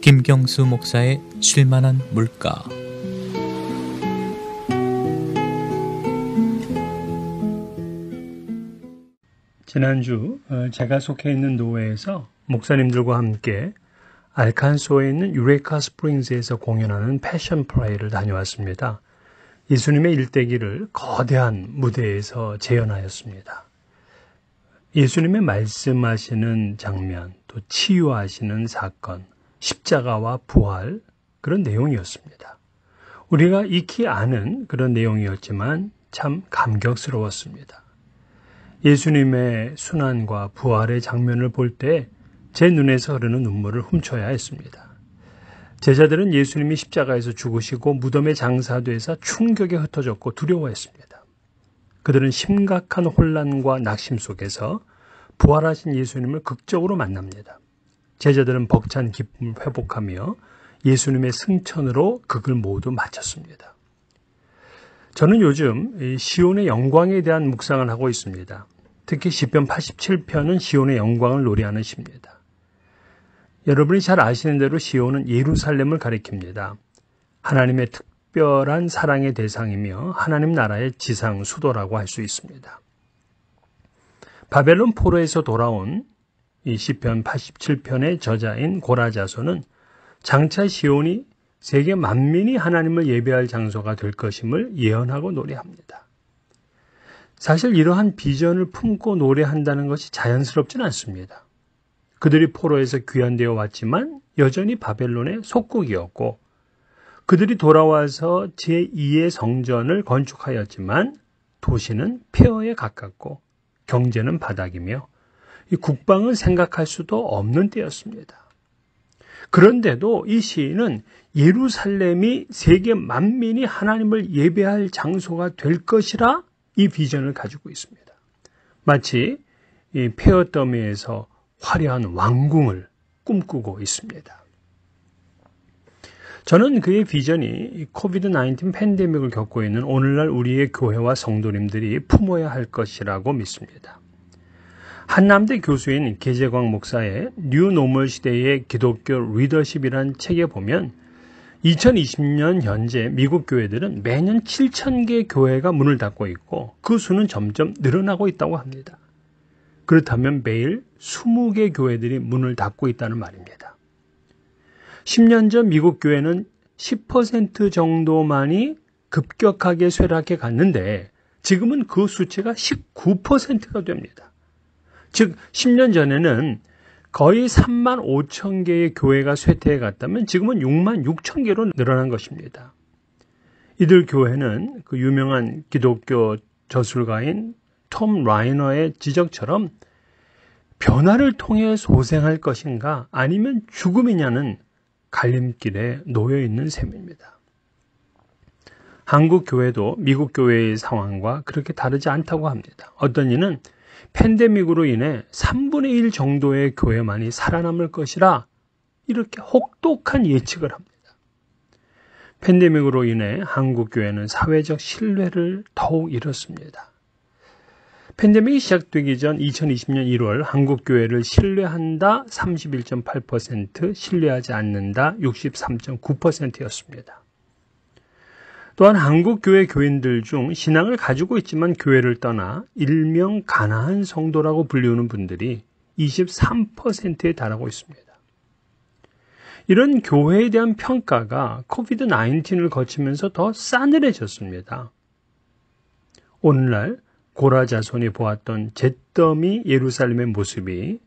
김경수 목사의 쉴만한 물가. 지난주 제가 속해 있는 노회에서 목사님들과 함께 알칸소에 있는 유레카 스프링스에서 공연하는 패션 프레이를 다녀왔습니다. 예수님의 일대기를 거대한 무대에서 재현하였습니다. 예수님의 말씀하시는 장면, 또 치유하시는 사건, 십자가와 부활, 그런 내용이었습니다. 우리가 익히 아는 그런 내용이었지만 참 감격스러웠습니다. 예수님의 순환과 부활의 장면을 볼 때 제 눈에서 흐르는 눈물을 훔쳐야 했습니다. 제자들은 예수님이 십자가에서 죽으시고 무덤에 장사돼서 충격에 흩어졌고 두려워했습니다. 그들은 심각한 혼란과 낙심 속에서 부활하신 예수님을 극적으로 만납니다. 제자들은 벅찬 기쁨을 회복하며 예수님의 승천으로 극을 모두 마쳤습니다. 저는 요즘 시온의 영광에 대한 묵상을 하고 있습니다. 특히 시편 87편은 시온의 영광을 노래하는 시입니다. 여러분이 잘 아시는 대로 시온은 예루살렘을 가리킵니다. 하나님의 특별한 사랑의 대상이며 하나님 나라의 지상 수도라고 할 수 있습니다. 바벨론 포로에서 돌아온 이 시편 87편의 저자인 고라자손은 장차 시온이 세계 만민이 하나님을 예배할 장소가 될 것임을 예언하고 노래합니다. 사실 이러한 비전을 품고 노래한다는 것이 자연스럽진 않습니다. 그들이 포로에서 귀환되어 왔지만 여전히 바벨론의 속국이었고 그들이 돌아와서 제2의 성전을 건축하였지만 도시는 폐허에 가깝고 경제는 바닥이며 이 국방을 생각할 수도 없는 때였습니다. 그런데도 이 시인은 예루살렘이 세계 만민이 하나님을 예배할 장소가 될 것이라 이 비전을 가지고 있습니다. 마치 이 폐허 더미에서 화려한 왕궁을 꿈꾸고 있습니다. 저는 그의 비전이 코비드-19 팬데믹을 겪고 있는 오늘날 우리의 교회와 성도님들이 품어야 할 것이라고 믿습니다. 한남대 교수인 계재광 목사의 뉴 노멀 시대의 기독교 리더십이란 책에 보면 2020년 현재 미국 교회들은 매년 7,000개 교회가 문을 닫고 있고 그 수는 점점 늘어나고 있다고 합니다. 그렇다면 매일 20개 교회들이 문을 닫고 있다는 말입니다. 10년 전 미국 교회는 10% 정도만이 급격하게 쇠락해 갔는데 지금은 그 수치가 19%가 됩니다. 즉 10년 전에는 거의 3만 5천 개의 교회가 쇠퇴해 갔다면 지금은 6만 6천 개로 늘어난 것입니다. 이들 교회는 그 유명한 기독교 저술가인 톰 라이너의 지적처럼 변화를 통해 소생할 것인가 아니면 죽음이냐는 갈림길에 놓여 있는 셈입니다. 한국 교회도 미국 교회의 상황과 그렇게 다르지 않다고 합니다. 어떤 이는 팬데믹으로 인해 3분의 1 정도의 교회만이 살아남을 것이라 이렇게 혹독한 예측을 합니다. 팬데믹으로 인해 한국 교회는 사회적 신뢰를 더욱 잃었습니다. 팬데믹이 시작되기 전 2020년 1월 한국 교회를 신뢰한다 31.8%, 신뢰하지 않는다 63.9%였습니다. 또한 한국 교회 교인들 중 신앙을 가지고 있지만 교회를 떠나 일명 가난한 성도라고 불리우는 분들이 23%에 달하고 있습니다. 이런 교회에 대한 평가가 코비드-19을 거치면서 더 싸늘해졌습니다. 오늘날 고라자손이 보았던 잿더미 예루살렘의 모습이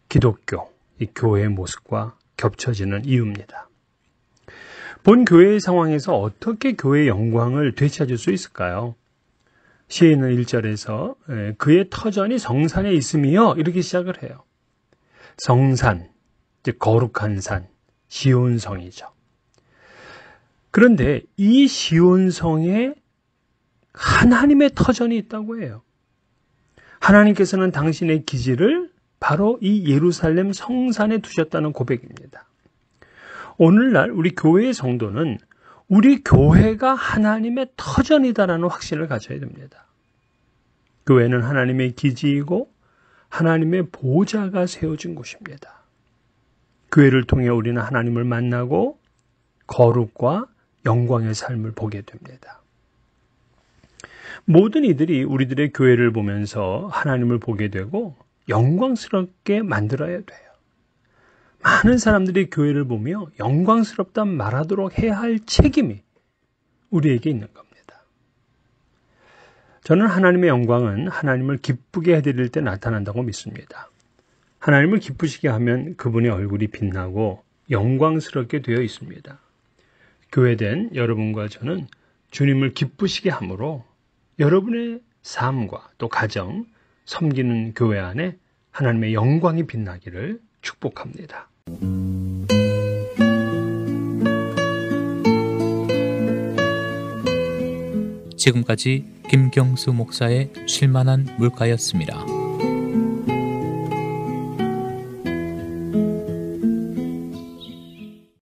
기독교, 이 교회의 모습과 겹쳐지는 이유입니다. 본 교회의 상황에서 어떻게 교회의 영광을 되찾을 수 있을까요? 시인은 1절에서 그의 터전이 성산에 있으며 이렇게 시작을 해요. 성산, 즉 거룩한 산, 시온성이죠. 그런데 이 시온성에 하나님의 터전이 있다고 해요. 하나님께서는 당신의 기지를 바로 이 예루살렘 성산에 두셨다는 고백입니다. 오늘날 우리 교회의 성도는 우리 교회가 하나님의 터전이다라는 확신을 가져야 됩니다. 교회는 하나님의 기지이고 하나님의 보좌가 세워진 곳입니다. 교회를 통해 우리는 하나님을 만나고 거룩과 영광의 삶을 보게 됩니다. 모든 이들이 우리들의 교회를 보면서 하나님을 보게 되고 영광스럽게 만들어야 돼요. 많은 사람들이 교회를 보며 영광스럽다 말하도록 해야 할 책임이 우리에게 있는 겁니다. 저는 하나님의 영광은 하나님을 기쁘게 해드릴 때 나타난다고 믿습니다. 하나님을 기쁘시게 하면 그분의 얼굴이 빛나고 영광스럽게 되어 있습니다. 교회된 여러분과 저는 주님을 기쁘시게 함으로 여러분의 삶과 또 가정, 섬기는 교회 안에 하나님의 영광이 빛나기를 축복합니다. 지금까지 김경수 목사의 쉴만한 물가였습니다.